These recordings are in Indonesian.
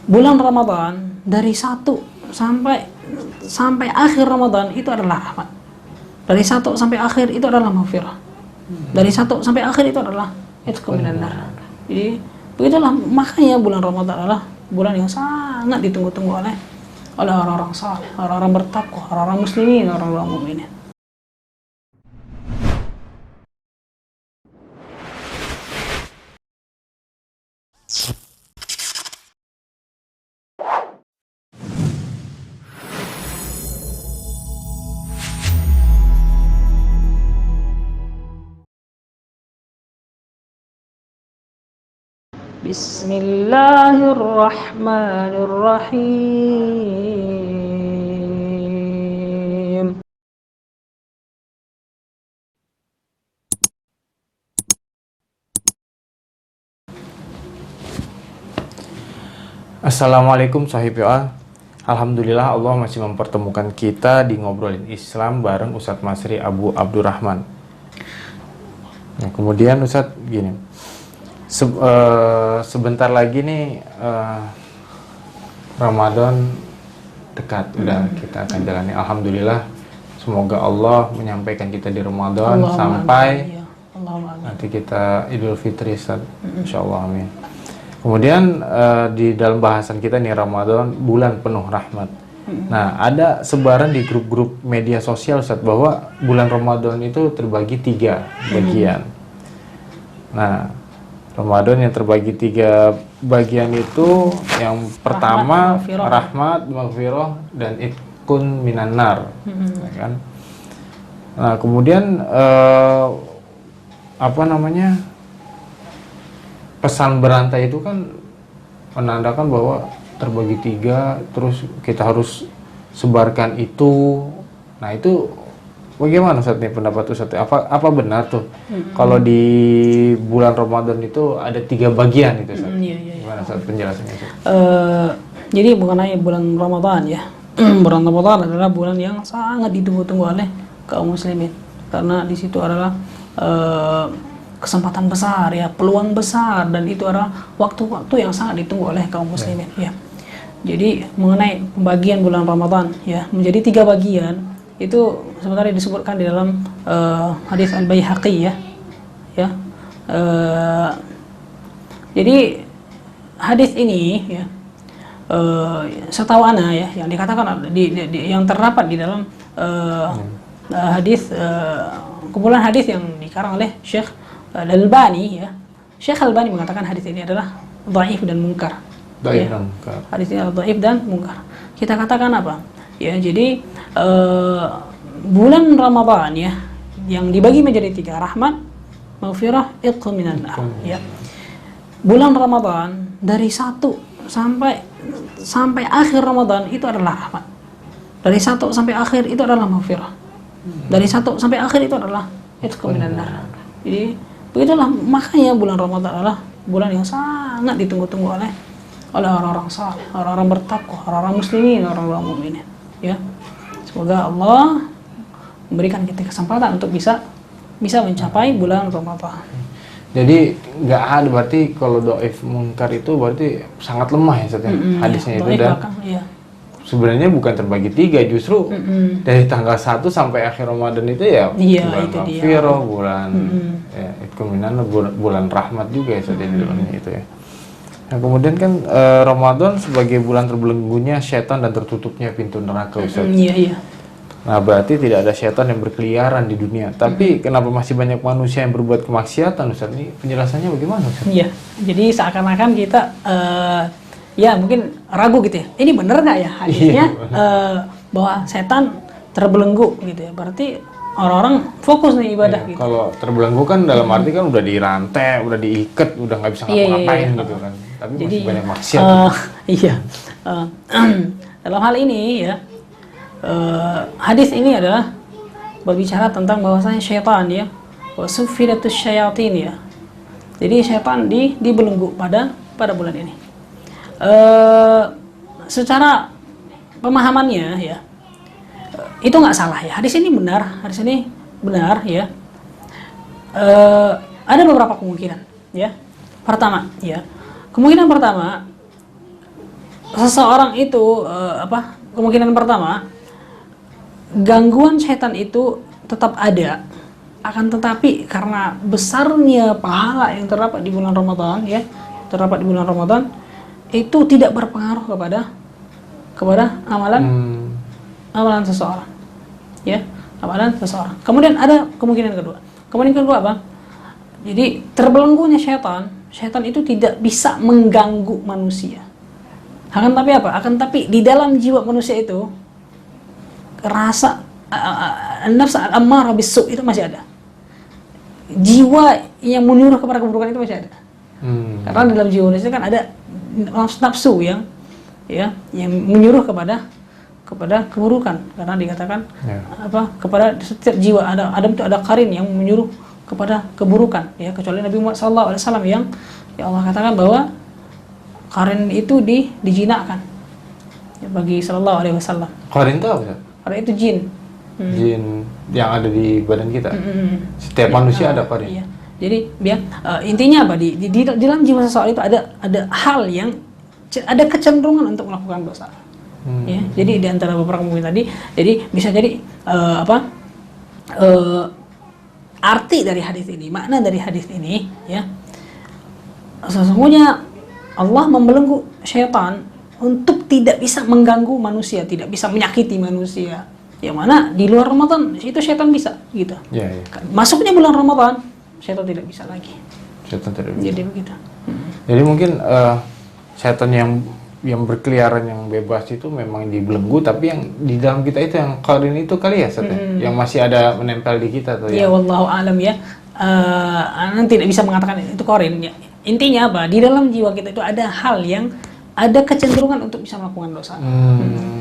bulan Ramadan dari 1 sampai akhir Ramadan itu adalah rahmat. Dari 1 sampai akhir itu adalah maghfirah. Dari 1 sampai akhir itu adalah itqu minan nar. Jadi begitulah, makanya bulan Ramadan adalah bulan yang sangat ditunggu-tunggu oleh orang-orang saleh, orang-orang bertakwa, orang-orang muslimin, orang-orang mukminin. Bismillahirrahmanirrahim. Assalamualaikum sahib ya. Alhamdulillah Allah masih mempertemukan kita di Ngobrolin Islam bareng Ustadz Masri Abu Abdurrahman. Nah, kemudian Ustadz gini, sebentar lagi nih Ramadan dekat, udah kita akan jalani. Alhamdulillah, semoga Allah menyampaikan kita di Ramadan sampai nanti kita Idul Fitri, Ustadz. Insyaallah, amin. Kemudian di dalam bahasan kita nih, Ramadan bulan penuh rahmat. Nah, ada sebaran di grup-grup media sosial, Ustadz, bahwa bulan Ramadan itu terbagi 3 bagian. Nah, Ramadan yang terbagi 3 bagian itu, yang pertama rahmat, maghfirah, dan itqun minan nar, ya kan? Nah, kemudian pesan berantai itu kan menandakan bahwa terbagi 3, terus kita harus sebarkan itu. Nah, itu bagaimana Ustadz nih pendapat Ustadz? Apa benar tuh kalau di bulan Ramadan itu ada 3 bagian itu, Ustadz? Gimana Ustadz penjelasannya? Jadi mengenai bulan Ramadan ya, bulan Ramadan adalah bulan yang sangat ditunggu-tunggu oleh kaum muslimin, karena di situ adalah kesempatan besar ya, peluang besar, dan itu adalah waktu-waktu yang sangat ditunggu oleh kaum muslimin ya. Jadi mengenai pembagian bulan Ramadan ya menjadi 3 bagian itu sebenarnya disebutkan di dalam hadis Al-Baihaqi ya. Jadi hadis ini ya, setahu ana ya, yang dikatakan yang terdapat di dalam hadis, kumpulan hadis yang dikarang oleh Syekh Al-Albani ya. Syekh Al-Albani mengatakan hadis ini adalah dhaif dan munkar. Dhaif dan munkar. Hadis ini adalah dhaif dan munkar. Kita katakan apa? Ya, jadi bulan Ramadan ya yang dibagi menjadi 3, rahmat, maghfirah, itqu minan nar ya. Bulan Ramadan dari 1 sampai akhir Ramadan itu adalah rahmat. Dari 1 sampai akhir itu adalah maghfirah. Dari 1 sampai akhir itu adalah itqu minan nar. Jadi begitulah, makanya bulan Ramadan adalah bulan yang sangat ditunggu-tunggu oleh orang-orang saleh, orang-orang bertakwa, orang-orang muslimin, orang-orang mukminin ya. Semoga Allah memberikan kita kesempatan untuk bisa mencapai bulan Ramadan. Jadi nggak ada, berarti kalau dhaif munkar itu berarti sangat lemah ya Ustadz, hadisnya itu, dan sebenarnya bukan terbagi 3, justru dari tanggal 1 sampai akhir Ramadan itu ya bulan maghfirah, bulan itqu minan nar, bulan rahmat juga ya Ustadz, di dalamnya itu ya. Nah, kemudian kan Ramadan sebagai bulan terbelenggunya setan dan tertutupnya pintu neraka, Ustadz. Nah, berarti tidak ada setan yang berkeliaran di dunia. Tapi kenapa masih banyak manusia yang berbuat kemaksiatan, Ustadz? Ini penjelasannya bagaimana, Ustadz? Iya, jadi seakan-akan kita ya mungkin ragu gitu ya. Ini bener nggak ya hadisnya bahwa setan terbelenggu gitu ya? Berarti orang-orang fokus nih ibadah gitu. Kalau terbelenggu kan dalam arti kan udah dirantai, udah diikat, udah nggak bisa ngapa-ngapain gitu kan. Tapi jadi, masih banyak maksiat. Dalam hal ini ya, hadis ini adalah berbicara tentang bahwasanya syaitan ya, wasufidatus syayatin ya. Jadi syaitan dibelenggu pada bulan ini. Secara pemahamannya ya, itu nggak salah ya. Hadis ini benar ya. Ada beberapa kemungkinan ya. Pertama ya, kemungkinan pertama, seseorang itu kemungkinan pertama, gangguan setan itu tetap ada, akan tetapi karena besarnya pahala yang terdapat di bulan Ramadan ya, terdapat di bulan Ramadan itu tidak berpengaruh kepada amalan seseorang ya, amalan seseorang. Kemudian ada kemungkinan kedua. Kemungkinan kedua apa? Jadi terbelenggunya setan itu tidak bisa mengganggu manusia. Akan tapi apa? Akan tapi di dalam jiwa manusia itu rasa nafsu al-ammarah bisu itu masih ada. Jiwa yang menyuruh kepada keburukan itu masih ada. Karena di dalam jiwa manusia kan ada nafsu yang menyuruh kepada keburukan. Karena dikatakan kepada setiap jiwa Adam itu ada qarin yang menyuruh kepada keburukan ya, kecuali Nabi Muhammad SAW yang Allah katakan bahwa qarin itu dijinakkan ya, bagi sallallahu alaihi wasallam. Qarin itu apa? Qarin itu jin. Jin yang ada di badan kita. Setiap manusia ada qarin. Iya. Jadi intinya apa, di dalam jiwa seseorang itu ada hal yang ada kecenderungan untuk melakukan dosa. Ya, jadi di antara beberapa kemungkinan tadi, jadi bisa jadi arti dari hadis ini, makna dari hadis ini ya, sesungguhnya Allah membelenggu syaitan untuk tidak bisa mengganggu manusia, tidak bisa menyakiti manusia. Yang mana di luar Ramadan itu syaitan bisa gitu. Ya. Masuknya bulan Ramadan, syaitan tidak bisa lagi. Syaitan tidak bisa. Jadi begitu. Jadi mungkin syaitan yang berkeliaran, yang bebas itu memang dibelenggu, tapi yang di dalam kita itu yang qarin itu kali ya, yang masih ada menempel di kita tuh ya. Wallahu alam ya. Nanti tidak bisa mengatakan itu qarin ya. Intinya apa? Di dalam jiwa kita itu ada hal yang ada kecenderungan untuk bisa melakukan dosa.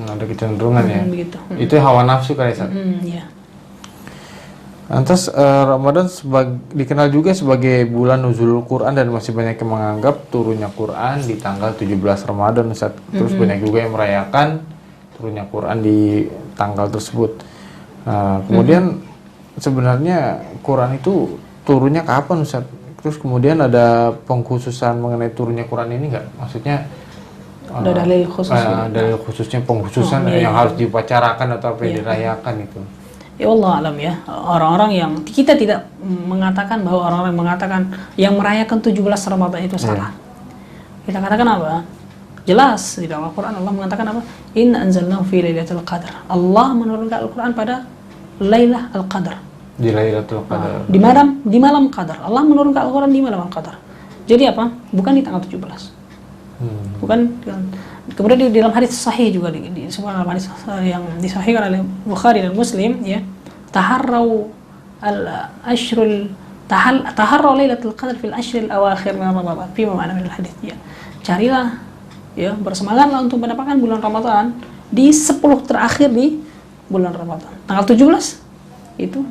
Ada kecenderungan ya. Begitu. Itu hawa nafsu kali ya. Ya. Lantas Ramadan dikenal juga sebagai bulan nuzulul Quran dan masih banyak yang menganggap turunnya Quran di tanggal 17 Ramadan, Ustaz. Terus banyak juga yang merayakan turunnya Quran di tanggal tersebut. Kemudian sebenarnya Quran itu turunnya kapan, Ustaz? Terus kemudian ada pengkhususan mengenai turunnya Quran ini nggak? Maksudnya ada dalil khususnya? Dalil khususnya pengkhususan yang harus diupacarakan atau apa yang dirayakan itu? Ya Allah alam ya, orang-orang yang kita tidak mengatakan bahwa orang-orang mengatakan yang merayakan 17 Ramadan itu salah. Kita katakan apa? Jelas di dalam Al-Quran Allah mengatakan apa? Inna anzalnahu fi lailatul qadar. Allah menurunkan Al-Quran pada Lailah Al-Qadar. Di Lailatul Qadar. Di malam Qadar. Allah menurunkan Al-Quran di malam Qadar. Jadi apa? Bukan di tanggal 17. Bukan. Kemudian di dalam hadis sahih juga di sebuah hadis yang disahihkan oleh Bukhari dan Muslim ya, taharrau Lailatul Qadar fil ashril awakhir min Ramadan fi ma'na min hadis ya. Carilah ya, bersemangatlah untuk mendapatkan bulan Ramadan di 10 terakhir di bulan Ramadan. Tanggal 17 itu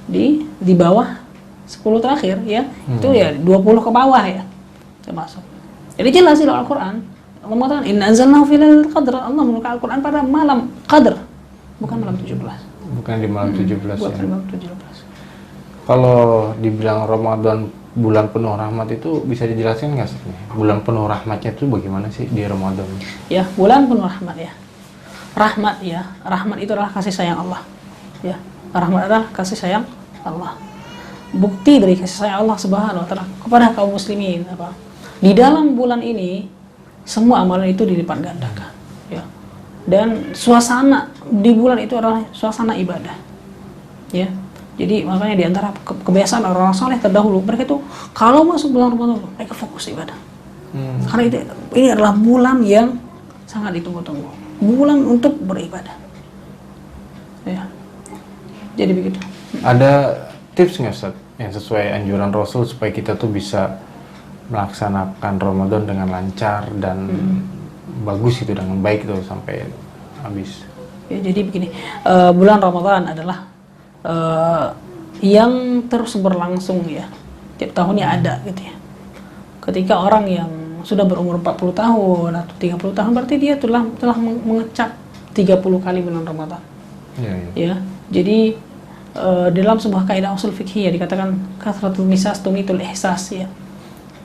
di bawah 10 terakhir ya. Itu ya 20 ke bawah ya termasuk. Jadi jelas di Al-Quran Allah mengatakan inna anzalnahu fi lailatul qadr. Allah menurunkan Al-Quran pada malam Qadr, bukan malam 17. Bukan di malam 17 bukan ya. Di malam 17. Kalau dibilang Ramadan bulan penuh rahmat itu bisa dijelaskan nggak sih? Bulan penuh rahmatnya itu bagaimana sih di Ramadan? Ya, bulan penuh rahmat ya. Rahmat ya. Rahmat itu adalah kasih sayang Allah. Ya, rahmat adalah kasih sayang Allah. Bukti dari kasih sayang Allah Subhanahu wa taala kepada kaum muslimin apa? Di dalam bulan ini semua amalan itu dilipat gandakan ya. Dan suasana di bulan itu adalah suasana ibadah. Ya. Jadi makanya di antara kebiasaan orang-orang saleh terdahulu, mereka itu kalau masuk bulan Ramadan mereka fokus ibadah. Karena ini adalah bulan yang sangat ditunggu-tunggu. Bulan untuk beribadah. Ya. Jadi begitu. Ada tips nggak, Ustaz, yang sesuai anjuran Rasul supaya kita tuh bisa melaksanakan Ramadan dengan lancar dan bagus itu, dengan baik tuh sampai habis? Ya, jadi begini, bulan Ramadan adalah yang terus berlangsung ya, tiap tahunnya ada gitu ya. Ketika orang yang sudah berumur 40 tahun atau 30 tahun berarti dia telah mengecap 30 kali bulan Ramadan. Ya. Jadi dalam sebuah kaidah usul fikih ya dikatakan kathratul misas tumitul ihsas ya.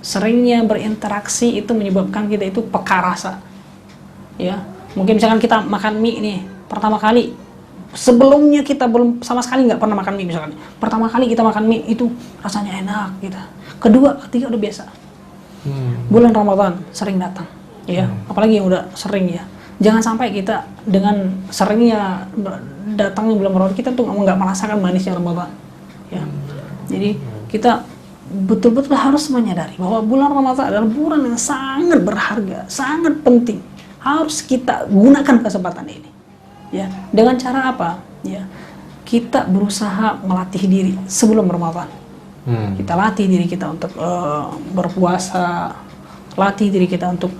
Seringnya berinteraksi itu menyebabkan kita itu peka rasa. ya. Mungkin misalkan kita makan mie nih pertama kali, sebelumnya kita belum sama sekali nggak pernah makan mie misalkan. Pertama kali kita makan mie itu rasanya enak gitu. Kedua, ketiga udah biasa. Bulan Ramadan sering datang, ya. Apalagi yang udah sering ya. Jangan sampai kita dengan seringnya datangnya bulan Ramadan kita tuh nggak merasakan manisnya Ramadan, ya. Jadi kita betul-betul harus menyadari bahwa bulan Ramadan adalah bulan yang sangat berharga, sangat penting. Harus kita gunakan kesempatan ini. Ya, dengan cara apa? Ya, kita berusaha melatih diri sebelum Ramadan. Kita latih diri kita untuk berpuasa, latih diri kita untuk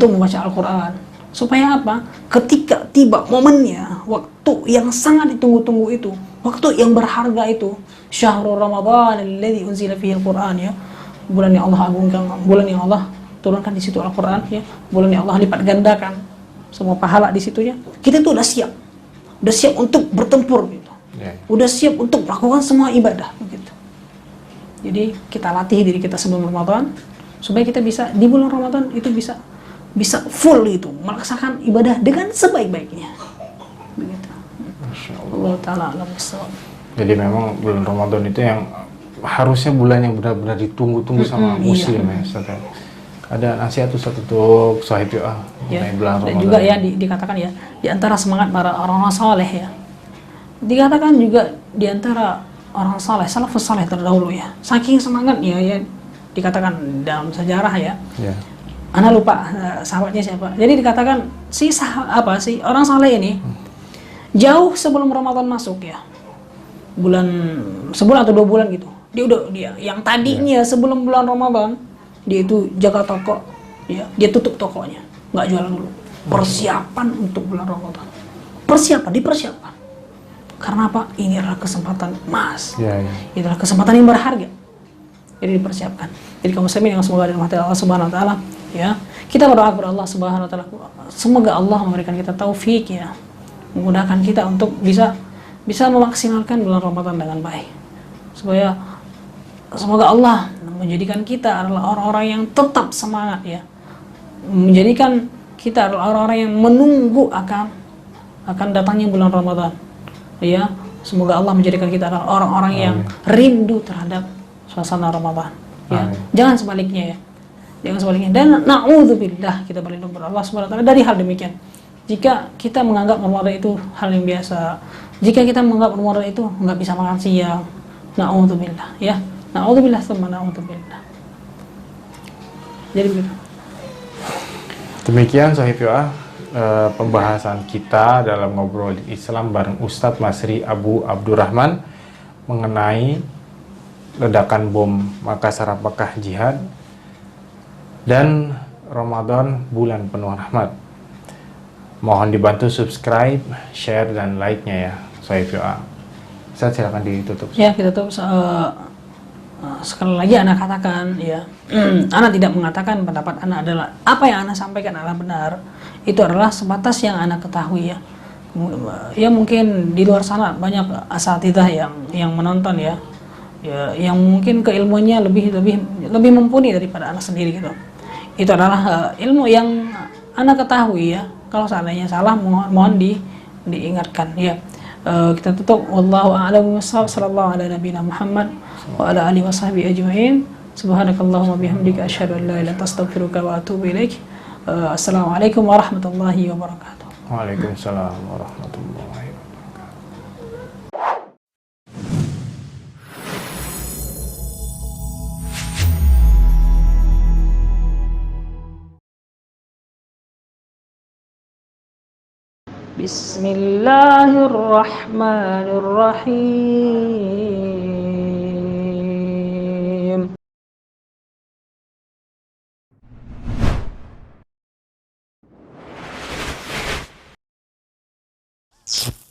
membaca Al-Quran. Supaya apa? Ketika tiba momennya, waktu yang sangat ditunggu-tunggu itu, waktu yang berharga itu, syahrul Ramadan alladzi unzila fihi Al-Quran, ya. Bulan yang Allah agungkan, bulan yang Allah turunkan di situ Al-Quran, ya. Bulan yang Allah lipat gandakan semua pahala di situ, ya. Kita itu udah siap untuk bertempur gitu. Udah siap untuk melakukan semua ibadah begitu. Jadi kita latih diri kita sebelum Ramadan supaya kita bisa di bulan Ramadan itu bisa full itu melaksanakan ibadah dengan sebaik-baiknya. Begitu. Allah taala alam bissawab. Jadi memang bulan Ramadan itu yang harusnya bulan yang benar-benar ditunggu-tunggu sama muslim, ya Ustaz. Ada nasihat Ustaz untuk sahib mengenai bulan Ramadan. Dan juga ya dikatakan ya di antara semangat para orang saleh ya. Dikatakan juga di antara orang saleh, salafus saleh terdahulu ya. Saking semangatnya ya dikatakan dalam sejarah ya. Ana lupa sahabatnya siapa. Jadi dikatakan si orang saleh ini jauh sebelum Ramadan masuk ya. Sebulan atau 2 bulan gitu. Dia yang tadinya sebelum bulan Ramadan dia itu jaga toko, ya, dia tutup tokonya, nggak jualan dulu. Persiapan untuk bulan Ramadan. Dipersiapkan. Karena apa? Ini adalah kesempatan emas. Ini adalah kesempatan yang berharga. Jadi dipersiapkan. Jadi kaum muslimin yang semoga dirahmati Allah Subhanahu wa taala, ya. Kita berdoa kepada Allah Subhanahu wa taala, semoga Allah memberikan kita taufik ya. Memudahkan kita untuk bisa memaksimalkan bulan Ramadan dengan baik. Semoga Allah menjadikan kita adalah orang-orang yang tetap semangat ya. Menjadikan kita adalah orang-orang yang menunggu akan datangnya bulan Ramadan. Ya, semoga Allah menjadikan kita adalah orang-orang yang rindu terhadap suasana Ramadan. Ya, jangan sebaliknya ya. Jangan sebaliknya. Dan na'udzubillah, kita berlindung kepada Allah Subhanahu wa taala dari hal demikian. Jika kita menganggap Ramadan itu hal yang biasa, jika kita menganggap Ramadan itu nggak bisa makan siang, na'udzubillah ya. Na'udzubillah tsumma na'udzubillah. Jadi begitu. Demikian sahib pembahasan kita dalam ngobrol Islam bareng Ustadz Masri Abu Abdurrahman mengenai ledakan bom Makassar apakah jihad dan Ramadan bulan penuh rahmat. Mohon dibantu subscribe, share dan like-nya ya sahib. Saya silakan ditutup. Ya, kita tutup. Sekali lagi Ana katakan ya, Ana tidak mengatakan pendapat Ana adalah apa yang Ana sampaikan adalah benar. Itu adalah sebatas yang Ana ketahui ya. Ya mungkin di luar sana banyak asatidzah yang menonton ya. Ya, yang mungkin keilmuannya lebih mumpuni daripada Ana sendiri gitu. Itu adalah ilmu yang Ana ketahui ya. Kalau seandainya salah mohon diingatkan ya. Kita tutup wallahu a'lam bishawab, sallallahu ala nabiyina Muhammad wa ala alihi washabbihi ajmain. Subhanakallahumma bihamdika asyhadu an la ilaha illa anta astaghfiruka wa atubu ilaik. Assalamualaikum warahmatullahi wabarakatuh. Waalaikumsalam warahmatullahi wabarakatuh. Bismillahirrahmanirrahim.